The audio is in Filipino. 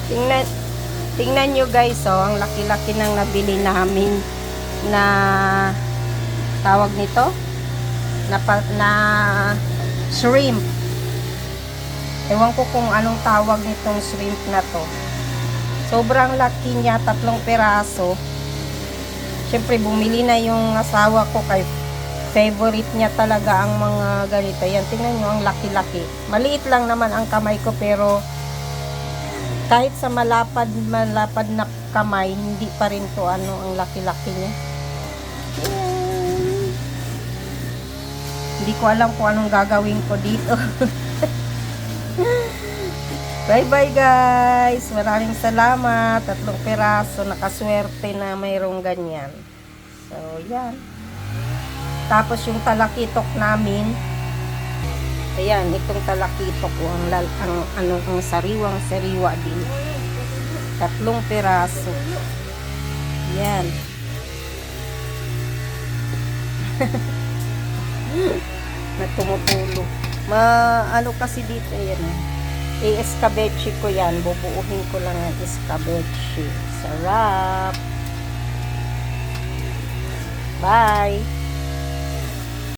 Tingnan, tingnan nyo guys, oh, ang laki-laki ng nabili namin na tawag nito na shrimp. Ewan ko kung anong tawag nitong shrimp na to. Sobrang laki niya, 3 peraso. Siyempre bumili na yung asawa ko, kay favorite niya talaga ang mga ganito. Yan, tingnan nyo ang laki-laki. Maliit lang naman ang kamay ko, pero kahit sa malapad na kamay, hindi pa rin to ang laki-laki niya. Yan. Hindi ko alam kung anong gagawin ko dito. Bye bye guys, maraming salamat. 3 peraso, nakaswerte na mayroong ganyan. So yan. Tapos yung talakitok namin, ayan, itong talakitok ko, ang sariwang-sariwa din. 3 peraso. Yan. Na tumutulo. Ano kasi dito, yan. I-escabeche ko yan. Bubuuhin ko lang ang escabeche. Sarap. Bye.